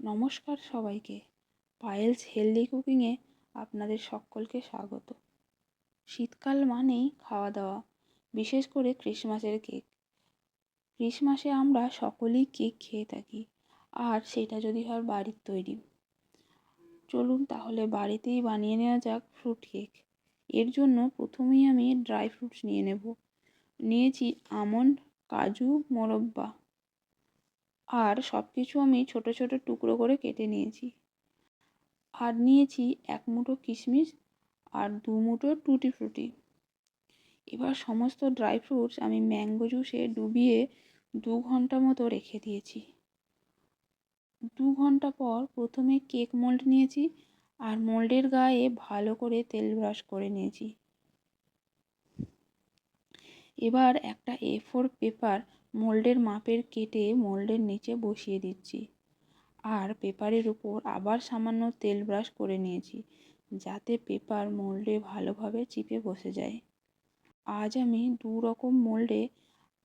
নমস্কার সবাইকে। পায়েলস হেলদি কুকিংয়ে আপনাদের সকলকে স্বাগত। শীতকাল মানেই খাওয়া দাওয়া, বিশেষ করে ক্রিসমাসের কেক। ক্রিসমাসে আমরা সকলেই কেক খেয়ে থাকি, আর সেটা যদি হয় বাড়ির তৈরি। চলুন তাহলে বাড়িতেই বানিয়ে নেওয়া যাক ফ্রুট কেক। এর জন্য প্রথমেই আমি ড্রাই ফ্রুটস নিয়েছি আমন্ড, কাজু, মোরব্বা, আর সব কিছু আমি ছোট ছোট টুকরো করে কেটে নিয়েছি। আর নিয়েছি 1 মুঠো কিশমিশ আর 2 মুঠো টুটি ফ্রুটি। এবার সমস্ত ড্রাই ফ্রুটস আমি ম্যাঙ্গো জুসে ডুবিয়ে 2 ঘন্টা মতো রেখে দিয়েছি। 2 ঘন্টা পর প্রথমে কেক মোল্ড নিয়েছি আর মোল্ডের গায়ে ভালো করে তেল ব্রাশ করে নিয়েছি। এবার একটা A4 পেপার মোল্ডের মাপের কেটে মোল্ডের নিচে বসিয়ে দিচ্ছি, আর পেপারের উপর আবার সামান্য তেল ব্রাশ করে নিয়েছি, যাতে পেপার মোল্ডে ভালোভাবে চিপে বসে যায়। আজ আমি 2 রকম মোল্ডে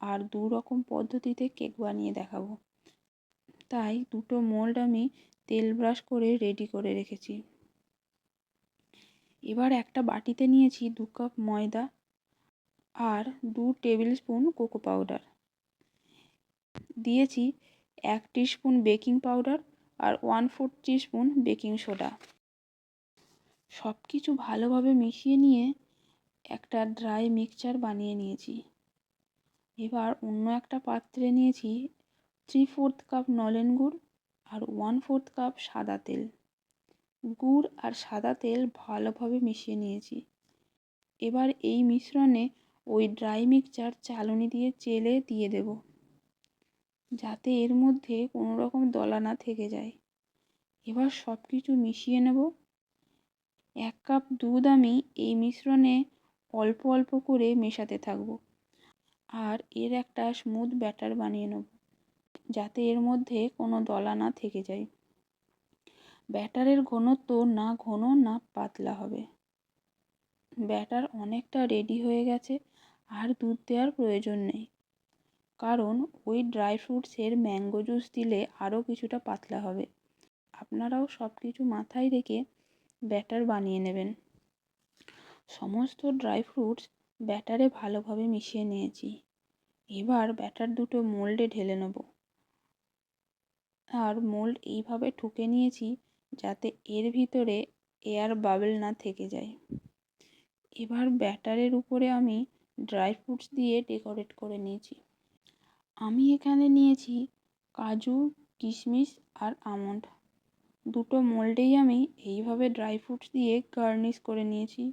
আর 2 রকম পদ্ধতিতে কেক বানিয়ে দেখাবো, তাই দুটো মোল্ড আমি তেল ব্রাশ করে রেডি করে রেখেছি। এবার একটা বাটিতে নিয়েছি 2 কাপ ময়দা আর 2 টেবিল স্পুন কোকো পাউডার। দিয়েছি 1 টিস্পুন বেকিং পাউডার আর 1/4 টিস্পুন বেকিং সোডা। সব কিছু ভালোভাবে মিশিয়ে নিয়ে একটা ড্রাই মিক্সচার বানিয়ে নিয়েছি। এবার অন্য একটা পাত্রে নিয়েছি 3/4 কাপ নলেন গুড় আর 1/4 কাপ সাদা তেল। গুড় আর সাদা তেল ভালোভাবে মিশিয়ে নিয়েছি। এবার এই মিশ্রণে ওই ড্রাই মিক্সচার চালুনি দিয়ে চেলে দিয়ে দেব, যাতে এর মধ্যে কোনো রকম দলা না থেকে যায়। এবার সব কিছু মিশিয়ে নেব। 1 কাপ দুধ আমি এই মিশ্রণে অল্প অল্প করে মেশাতে থাকবো, আর এর একটা স্মুথ ব্যাটার বানিয়ে নেব, যাতে এর মধ্যে কোনো দলা না থেকে যায়। ব্যাটারের ঘনত্ব না ঘন না পাতলা হবে। ব্যাটার অনেকটা রেডি হয়ে গেছে, আর দুধ দেওয়ার প্রয়োজন নেই, কারণ ওই ড্রাই ফ্রুটসের ম্যাঙ্গো জুস দিলে আরও কিছুটা পাতলা হবে। আপনারাও সব কিছু মাথায় রেখে ব্যাটার বানিয়ে নেবেন। সমস্ত ড্রাই ফ্রুটস ব্যাটারে ভালোভাবে মিশিয়ে নিয়েছি। এবার ব্যাটার দুটো মোল্ডে ঢেলে নেব, আর মোল্ড এইভাবে ঠুকে নিয়েছি যাতে এর ভিতরে এয়ার বাবল না থেকে যায়। এবার ব্যাটারের উপরে আমি ড্রাই ফ্রুটস দিয়ে ডেকোরেট করে নিয়েছি। আমি এখানে নিয়েছি কাজু, কিশমিশ আর আমন্ড। দুটো মোল্ডেই আমি এইভাবে ড্রাই ফ্রুটস দিয়ে গার্নিশ করে নিয়েছি।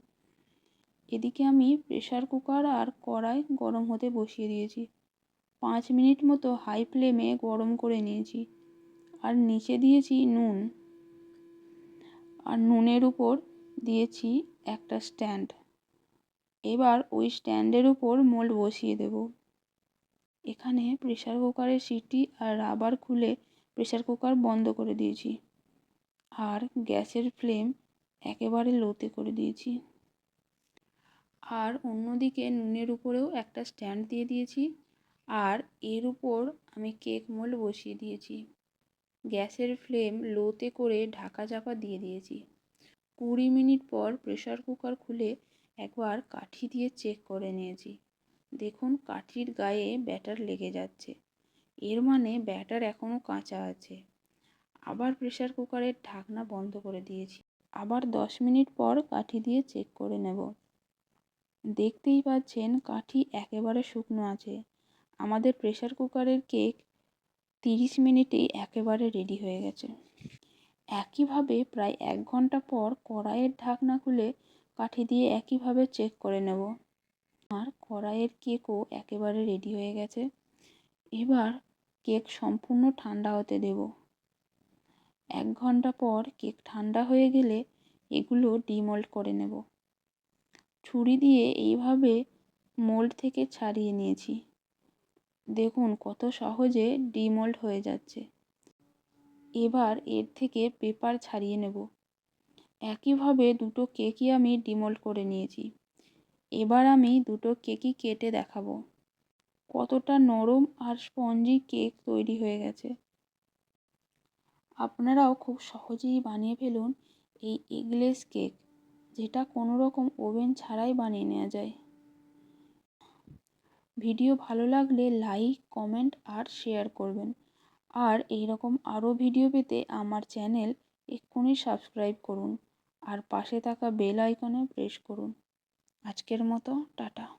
এদিকে আমি প্রেসার কুকার আর কড়াই গরম হতে বসিয়ে দিয়েছি। 5 মিনিট মতো হাই ফ্লেমে গরম করে নিয়েছি, আর নিচে দিয়েছি নুন, আর নুনের উপর দিয়েছি একটা স্ট্যান্ড। এবার ওই স্ট্যান্ডের উপর মোল্ড বসিয়ে দেব। এখানে প্রেসার কুকারের সিটি আর রাবার খুলে প্রেসার কুকার বন্ধ করে দিয়েছি, আর গ্যাসের ফ্লেম একেবারে লোতে করে দিয়েছি। আর অন্যদিকে নুনের উপরেও একটা স্ট্যান্ড দিয়ে দিয়েছি, আর এর উপর আমি কেক মোল্ড বসিয়ে দিয়েছি। গ্যাসের ফ্লেম লোতে করে ঢাকা চাপা দিয়ে দিয়েছি। 20 মিনিট পর প্রেসার কুকার খুলে একবার কাঠি দিয়ে চেক করে নিয়েছি। দেখুন কাঠির গায়ে ব্যাটার লেগে যাচ্ছে, এর মানে ব্যাটার এখনও কাঁচা আছে। আবার প্রেসার কুকারের ঢাকনা বন্ধ করে দিয়েছি। আবার 10 মিনিট পর কাঠি দিয়ে চেক করে নেব। দেখতেই পাচ্ছেন কাঠি একেবারে শুকনো আছে। আমাদের প্রেসার কুকারের কেক 30 মিনিটেই একেবারে রেডি হয়ে গেছে। একইভাবে প্রায় 1 ঘন্টা পর কড়াইয়ের ঢাকনা খুলে কাঠি দিয়ে একইভাবে চেক করে নেব। আর কড়াইয়ের কেকও একেবারে রেডি হয়ে গেছে। এবার কেক সম্পূর্ণ ঠান্ডা হতে দেব। 1 ঘন্টা পর কেক ঠান্ডা হয়ে গেলে এগুলো ডিমোল্ড করে নেব। ছুরি দিয়ে এইভাবে মোল্ড থেকে ছাড়িয়ে নিয়েছি। দেখুন কত সহজে ডিমোল্ড হয়ে যাচ্ছে। এবার এর থেকে পেপার ছাড়িয়ে নেব। একইভাবে দুটো কেকই আমি ডিমোল্ড করে নিয়েছি। এবার আমি দুটো কেকই কেটে দেখাবো কতটা নরম আর স্পঞ্জি কেক তৈরি হয়ে গেছে। আপনারাও খুব সহজেই বানিয়ে ফেলুন এই এগলেস কেক, যেটা কোনো রকম ওভেন ছাড়াই বানিয়ে নেওয়া যায়। ভিডিও ভালো লাগলে লাইক, কমেন্ট আর শেয়ার করবেন। আর এই রকম আরও ভিডিও পেতে আমার চ্যানেল এক্ষুনি সাবস্ক্রাইব করুন আর পাশে থাকা বেল আইকনে প্রেস করুন। আজকের মতো টাটা।